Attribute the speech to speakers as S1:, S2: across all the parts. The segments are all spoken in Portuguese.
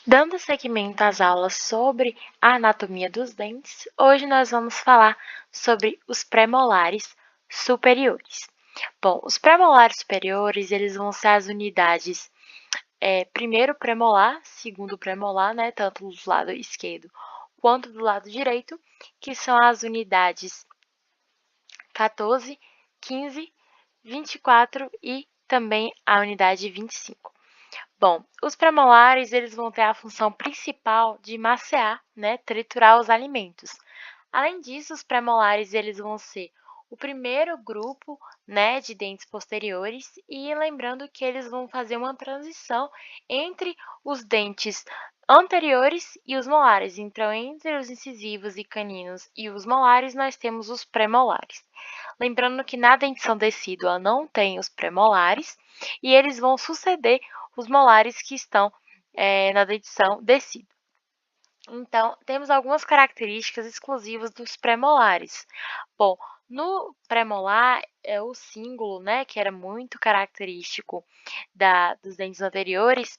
S1: Dando seguimento às aulas sobre a anatomia dos dentes, hoje nós vamos falar sobre os premolares superiores. Bom, os premolares superiores, eles vão ser as unidades primeiro premolar, segundo premolar, né, tanto do lado esquerdo quanto do lado direito, que são as unidades 14, 15, 24 e também a unidade 25. Bom, os premolares eles vão ter a função principal de macear, né, triturar os alimentos. Além disso, os premolares eles vão ser o primeiro grupo, né, de dentes posteriores e lembrando que eles vão fazer uma transição entre os dentes anteriores e os molares. Então, entre os incisivos e caninos e os molares, nós temos os premolares. Lembrando que na dentição decídua não tem os premolares e eles vão suceder os molares que estão na dentição decídua. Então, temos algumas características exclusivas dos premolares. Bom, no premolar, o cíngulo, né, que era muito característico dos dentes anteriores,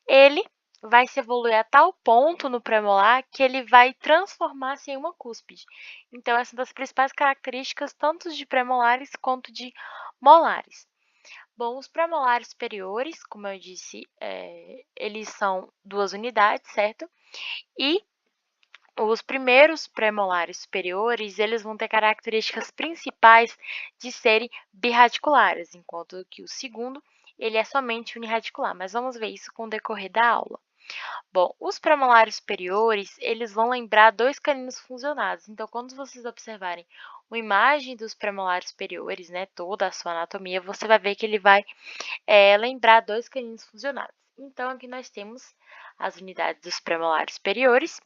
S1: ele vai se evoluir a tal ponto no premolar que ele vai transformar-se em uma cúspide. Então, essa é uma das principais características tanto de premolares quanto de molares. Bom, os premolares superiores, como eu disse, eles são duas unidades, certo? E os primeiros premolares superiores, eles vão ter características principais de serem birradiculares, enquanto que o segundo, ele é somente unirradicular, mas vamos ver isso com o decorrer da aula. Bom, os premolares superiores, eles vão lembrar dois caninos fusionados. Então, quando vocês observarem uma imagem dos premolares superiores, né, toda a sua anatomia, você vai ver que ele vai lembrar dois caninos fusionados. Então, aqui nós temos as unidades dos premolares superiores,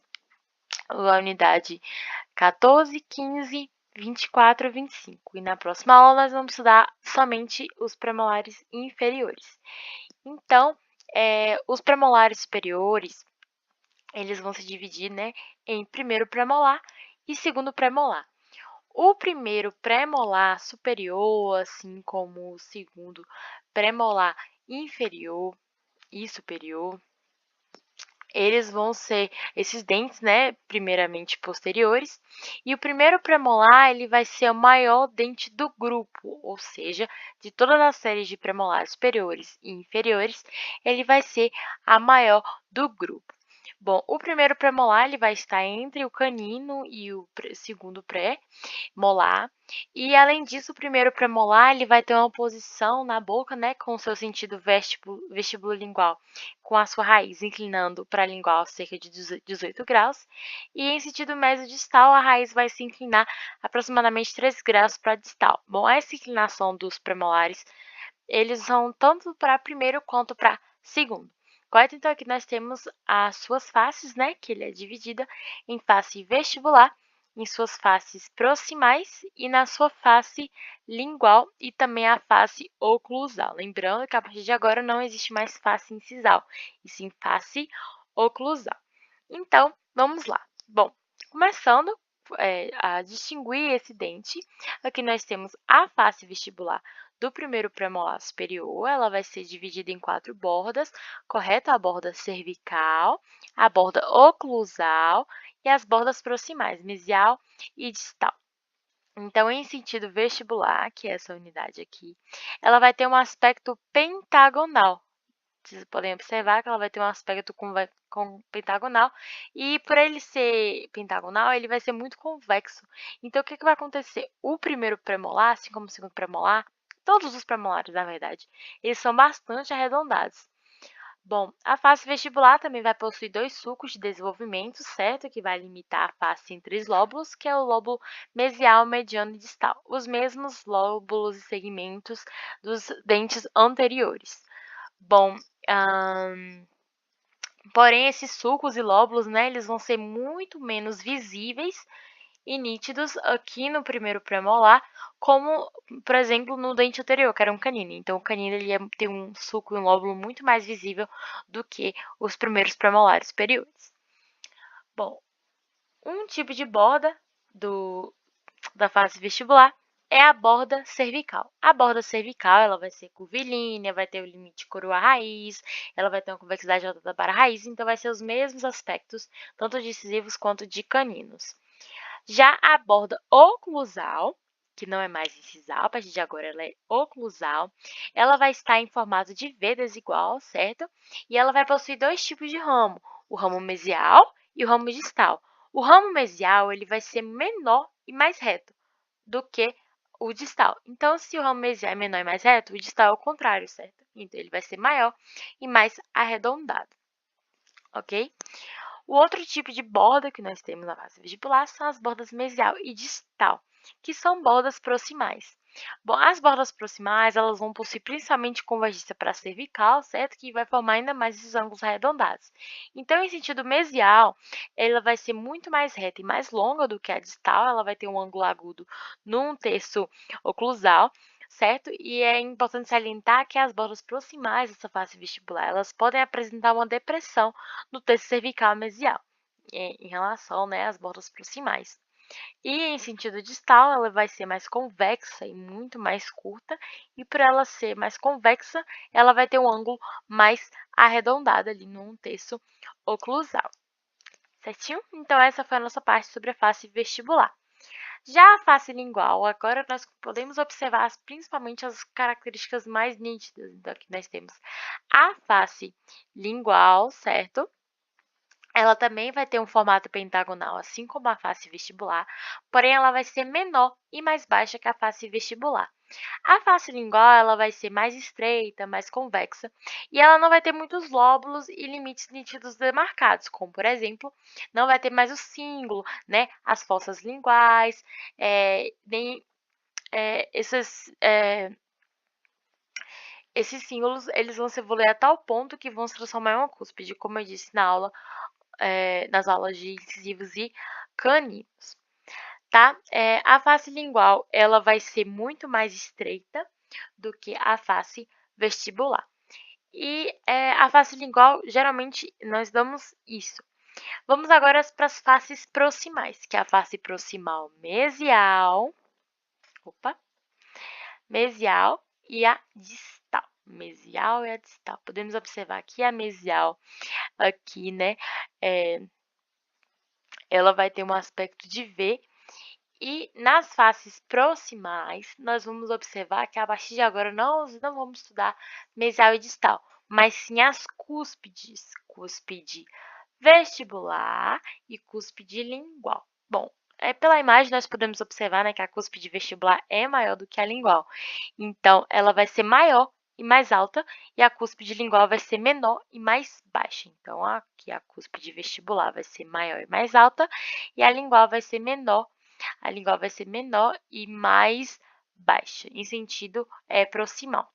S1: a unidade 14, 15, 24 e 25. E na próxima aula nós vamos estudar somente os premolares inferiores. Então, os premolares superiores, eles vão se dividir, né, em primeiro premolar e segundo premolar. O primeiro premolar superior, assim como o segundo premolar inferior e superior, eles vão ser esses dentes, né, primeiramente posteriores, e o primeiro premolar, ele vai ser o maior dente do grupo, ou seja, de todas as séries de premolares superiores e inferiores, ele vai ser a maior do grupo. Bom, o primeiro premolar, ele vai estar entre o canino e o segundo pré-molar, e além disso, o primeiro premolar, ele vai ter uma posição na boca, né, com o seu sentido vestibulolingual, com a sua raiz inclinando para a lingual cerca de 18 graus, e em sentido mesodistal, a raiz vai se inclinar aproximadamente 13 graus para a distal. Bom, essa inclinação dos premolares, eles são tanto para primeiro quanto para segundo. Correto? Então, aqui nós temos as suas faces, né, que ele é dividida em face vestibular, em suas faces proximais e na sua face lingual e também a face oclusal. Lembrando que a partir de agora não existe mais face incisal, e sim face oclusal. Então, vamos lá. Bom, começando a distinguir esse dente, aqui nós temos a face vestibular do primeiro premolar superior, ela vai ser dividida em 4 bordas, correto? A borda cervical, a borda oclusal e as bordas proximais, mesial e distal. Então, em sentido vestibular, que é essa unidade aqui, ela vai ter um aspecto pentagonal. Vocês podem observar que ela vai ter um aspecto com pentagonal, e por ele ser pentagonal, ele vai ser muito convexo. Então, o que vai acontecer? O primeiro premolar, assim como o segundo premolar, todos os premolares, na verdade, eles são bastante arredondados. Bom, a face vestibular também vai possuir 2 sulcos de desenvolvimento, certo? Que vai limitar a face em 3 lóbulos, que é o lóbulo mesial, mediano e distal. Os mesmos lóbulos e segmentos dos dentes anteriores. Bom, porém, esses sulcos e lóbulos, né, eles vão ser muito menos visíveis e nítidos aqui no primeiro premolar, como, por exemplo, no dente anterior, que era um canino. Então, o canino ele ia ter um sulco e um lóbulo muito mais visível do que os primeiros premolares superiores. Bom, um tipo de borda da face vestibular é a borda cervical. A borda cervical, ela vai ser curvilínea, vai ter o limite coroa-raiz, ela vai ter uma convexidade voltada para a raiz, então vai ser os mesmos aspectos, tanto de incisivos quanto de caninos. Já a borda oclusal, que não é mais incisal, a partir de agora ela é oclusal, ela vai estar em formato de V desigual, certo? E ela vai possuir dois tipos de ramo, o ramo mesial e o ramo distal. O ramo mesial ele vai ser menor e mais reto do que o distal. Então, se o ramo mesial é menor e mais reto, o distal é o contrário, certo? Então, ele vai ser maior e mais arredondado, ok? O outro tipo de borda que nós temos na face vestibular são as bordas mesial e distal, que são bordas proximais. Bom, as bordas proximais, elas vão possuir principalmente convergência para a cervical, certo? Que vai formar ainda mais esses ângulos arredondados. Então, em sentido mesial, ela vai ser muito mais reta e mais longa do que a distal, ela vai ter um ângulo agudo num terço oclusal, certo? E é importante salientar que as bordas proximais dessa face vestibular, elas podem apresentar uma depressão no terço cervical mesial, em relação, né, às bordas proximais. E em sentido distal, ela vai ser mais convexa e muito mais curta, e por ela ser mais convexa, ela vai ter um ângulo mais arredondado ali num terço oclusal. Certinho? Então, essa foi a nossa parte sobre a face vestibular. Já a face lingual, agora nós podemos observar principalmente as características mais nítidas. Então, aqui nós temos a face lingual, certo? Ela também vai ter um formato pentagonal, assim como a face vestibular, porém ela vai ser menor e mais baixa que a face vestibular. A face lingual ela vai ser mais estreita, mais convexa, e ela não vai ter muitos lóbulos e limites nítidos demarcados, como, por exemplo, não vai ter mais o cíngulo, né, as fossas linguais, nem esses símbolos eles vão se evoluir a tal ponto que vão se transformar em uma cúspide, como eu disse na aula, nas aulas de incisivos e caninos, tá? A face lingual ela vai ser muito mais estreita do que a face vestibular. E a face lingual, geralmente, nós damos isso. Vamos agora para as faces proximais, que é a face proximal mesial, mesial e a distal. Mesial e a distal. Podemos observar que a mesial aqui, né, ela vai ter um aspecto de V. E nas faces proximais, nós vamos observar que a partir de agora nós não vamos estudar mesial e distal, mas sim as cúspides, cúspide vestibular e cúspide lingual. Bom, pela imagem nós podemos observar, né, que a cúspide vestibular é maior do que a lingual. Então, ela vai ser maior e mais alta, e a cúspide lingual vai ser menor e mais baixa. Então, aqui a cúspide vestibular vai ser maior e mais alta, e a lingual vai ser menor e mais baixa, em sentido proximal.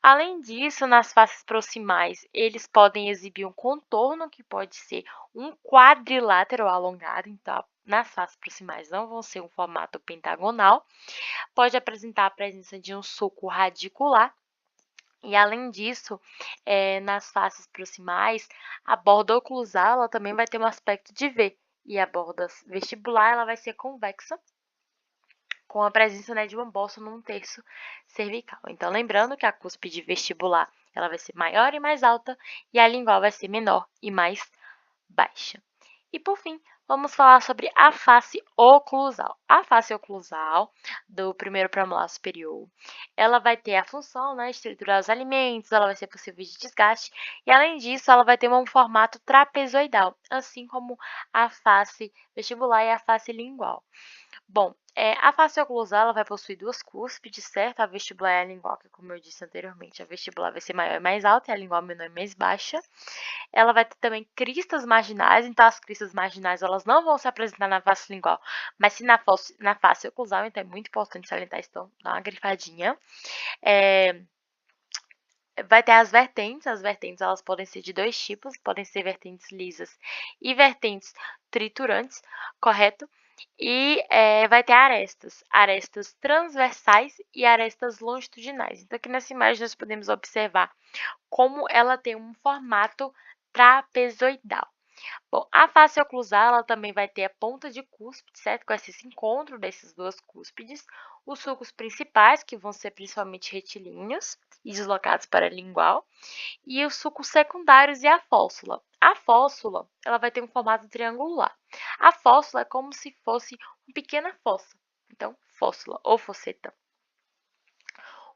S1: Além disso, nas faces proximais, eles podem exibir um contorno, que pode ser um quadrilátero alongado, então, nas faces proximais não vão ser um formato pentagonal. Pode apresentar a presença de um sulco radicular. E, além disso, nas faces proximais, a borda oclusal ela também vai ter um aspecto de V. E a borda vestibular ela vai ser convexa, com a presença, né, de uma bolsa num terço cervical. Então, lembrando que a cúspide vestibular ela vai ser maior e mais alta, e a lingual vai ser menor e mais baixa. E, por fim, vamos falar sobre a face oclusal. A face oclusal do primeiro premolar superior, ela vai ter a função, né, de triturar os alimentos, ela vai ser possível de desgaste, e, além disso, ela vai ter um formato trapezoidal, assim como a face vestibular e a face lingual. Bom, a face oclusal ela vai possuir duas cúspides, certo? A vestibular e a lingual, que, como eu disse anteriormente, a vestibular vai ser maior e mais alta e a lingual menor e mais baixa. Ela vai ter também cristas marginais, então as cristas marginais elas não vão se apresentar na face lingual, mas sim na face oclusal, então é muito importante salientar isso, então dá uma grifadinha. Vai ter as vertentes elas podem ser de dois tipos, podem ser vertentes lisas e vertentes triturantes, correto? E vai ter arestas transversais e arestas longitudinais. Então, aqui nessa imagem nós podemos observar como ela tem um formato trapezoidal. Bom, a face oclusal, ela também vai ter a ponta de cúspide, certo? Com esse encontro dessas duas cúspides. Os sulcos principais, que vão ser principalmente retilíneos e deslocados para a lingual. E os sulcos secundários e a fóssula. A fóssula, ela vai ter um formato triangular. A fóssula é como se fosse uma pequena fossa. Então, fóssula ou fosseta.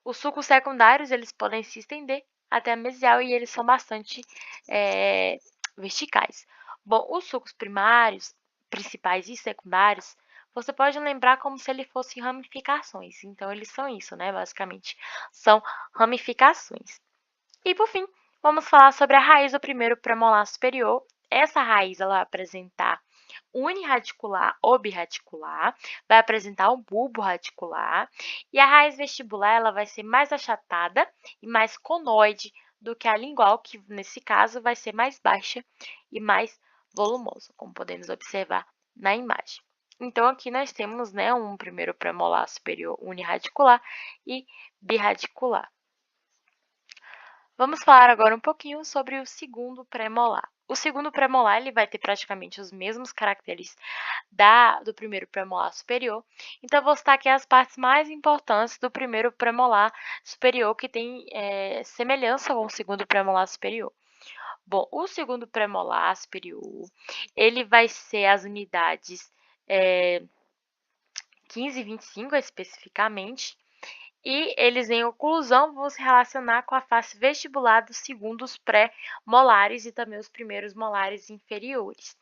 S1: Os sulcos secundários, eles podem se estender até a mesial e eles são bastante verticais. Bom, os sulcos primários, principais e secundários, você pode lembrar como se ele fossem ramificações. Então, eles são isso, né? Basicamente, são ramificações. E, por fim, vamos falar sobre a raiz do primeiro premolar superior. Essa raiz ela vai apresentar uniradicular ou biradicular, vai apresentar um bulbo radicular, e a raiz vestibular ela vai ser mais achatada e mais conoide do que a lingual, que nesse caso vai ser mais baixa e mais volumosa, como podemos observar na imagem. Então, aqui nós temos, né, um primeiro premolar superior uniradicular e biradicular. Vamos falar agora um pouquinho sobre o segundo premolar. O segundo premolar ele vai ter praticamente os mesmos caracteres do primeiro premolar superior. Então, vou citar aqui as partes mais importantes do primeiro premolar superior, que tem semelhança com o segundo premolar superior. Bom, o segundo premolar superior, ele vai ser as unidades 15 e 25 especificamente, e eles em oclusão vão se relacionar com a face vestibular dos segundos pré-molares e também os primeiros molares inferiores.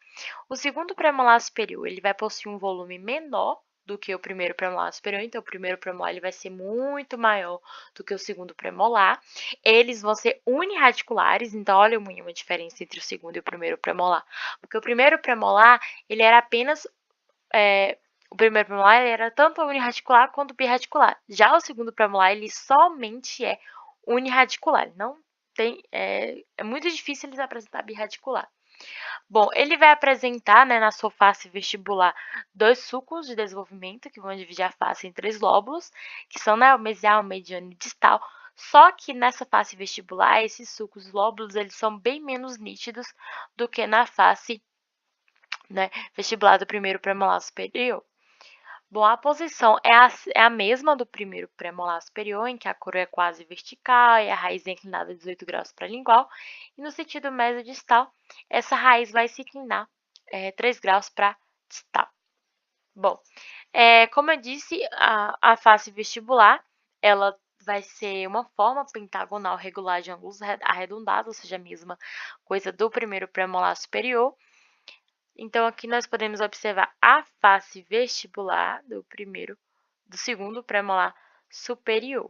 S1: O segundo premolar superior ele vai possuir um volume menor do que o primeiro premolar superior, então o primeiro premolar ele vai ser muito maior do que o segundo premolar. Eles vão ser unirradiculares, então olha uma diferença entre o segundo e o primeiro premolar, porque o primeiro premolar ele era apenas o primeiro premolar ele era tanto unirradicular quanto birradicular. Já o segundo premolar ele somente é unirradicular. Não tem, é muito difícil eles apresentar birradicular. Bom, ele vai apresentar, né, na sua face vestibular, dois sulcos de desenvolvimento que vão dividir a face em três lóbulos, que são, né, o mesial, o mediano e o distal. Só que nessa face vestibular, esses sulcos lóbulos eles são bem menos nítidos do que na face, né, vestibular do primeiro premolar superior. Bom, a posição é a mesma do primeiro premolar superior, em que a coroa é quase vertical e a raiz é inclinada 18 graus para a lingual. E no sentido mesodistal, essa raiz vai se inclinar 3 graus para distal. Bom, como eu disse, a face vestibular, ela vai ser uma forma pentagonal regular de ângulos arredondados, ou seja, a mesma coisa do primeiro premolar superior. Então, aqui nós podemos observar a face vestibular do segundo premolar superior.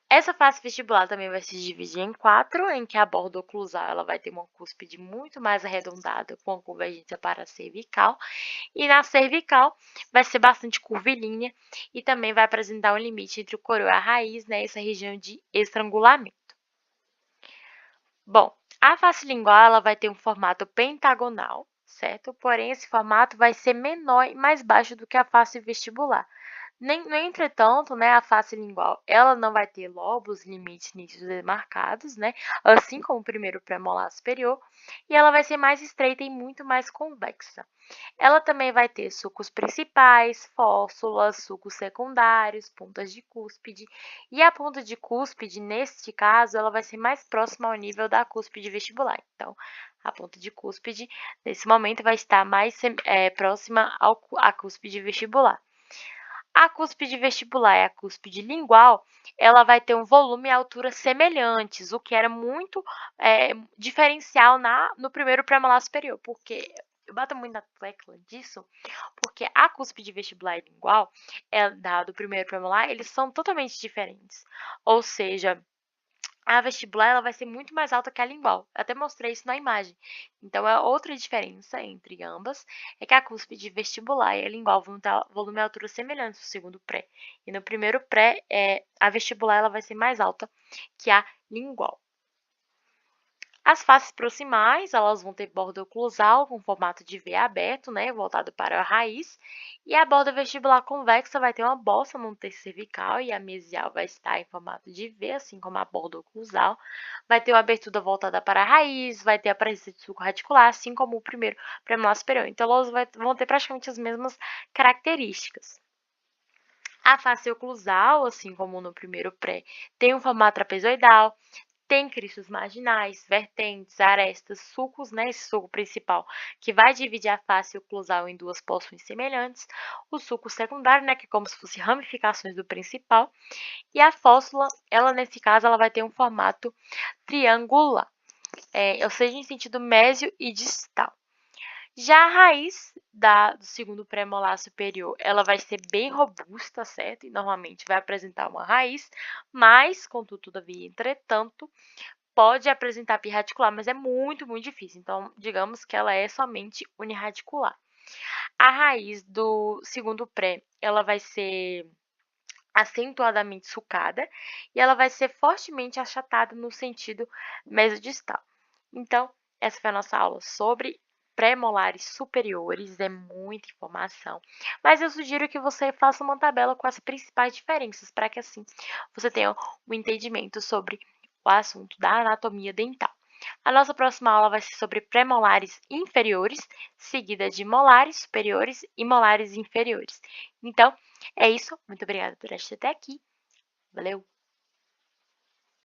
S1: Essa face vestibular também vai se dividir em quatro, em que a borda oclusal ela vai ter uma cúspide muito mais arredondada, com a convergência para a cervical, e na cervical vai ser bastante curvilínea e também vai apresentar um limite entre o coroa e a raiz, né, essa região de estrangulamento. Bom, a face lingual ela vai ter um formato pentagonal, certo? Porém, esse formato vai ser menor e mais baixo do que a face vestibular. Entretanto, né, a face lingual ela não vai ter lóbulos, limites nítidos demarcados, né, assim como o primeiro premolar superior, e ela vai ser mais estreita e muito mais convexa. Ela também vai ter sulcos principais, fóssulas, sulcos secundários, pontas de cúspide, e a ponta de cúspide, neste caso, ela vai ser mais próxima ao nível da cúspide vestibular. Então, a ponta de cúspide, nesse momento, vai estar mais próxima à cúspide vestibular. A cúspide vestibular e a cúspide lingual, ela vai ter um volume e altura semelhantes, o que era muito diferencial no primeiro premolar superior, porque eu bato muito na tecla disso, porque a cúspide vestibular e lingual, do primeiro premolar, eles são totalmente diferentes. Ou seja, a vestibular ela vai ser muito mais alta que a lingual. Eu até mostrei isso na imagem. Então, é outra diferença entre ambas, é que a cúspide vestibular e a lingual vão ter volume e altura semelhantes no segundo pré. E no primeiro pré, a vestibular ela vai ser mais alta que a lingual. As faces proximais, elas vão ter borda oclusal com formato de V aberto, né, voltado para a raiz, e a borda vestibular convexa vai ter uma bossa no terço cervical e a mesial vai estar em formato de V, assim como a borda oclusal. Vai ter uma abertura voltada para a raiz, vai ter a presença de sulco radicular, assim como o primeiro premolar superior. Então, elas vão ter praticamente as mesmas características. A face oclusal, assim como no primeiro pré, tem um formato trapezoidal, tem cristos marginais, vertentes, arestas, sulcos, né? Esse sulco principal, que vai dividir a face oclusal em duas porções semelhantes. O sulco secundário, né? Que é como se fossem ramificações do principal. E a fóssula, ela nesse caso, ela vai ter um formato triangular, ou seja, em sentido mésio e distal. Já a raiz do segundo pré-molar superior, ela vai ser bem robusta, certo? E normalmente vai apresentar uma raiz, mas, contudo, todavia, entretanto, pode apresentar birradicular, mas é muito, muito difícil. Então, digamos que ela é somente unirradicular. A raiz do segundo pré, ela vai ser acentuadamente sulcada e ela vai ser fortemente achatada no sentido mesodistal. Então, essa foi a nossa aula sobre pré-molares superiores, é muita informação, mas eu sugiro que você faça uma tabela com as principais diferenças, para que assim você tenha um entendimento sobre o assunto da anatomia dental. A nossa próxima aula vai ser sobre pré-molares inferiores, seguida de molares superiores e molares inferiores. Então, é isso. Muito obrigada por assistir até aqui. Valeu!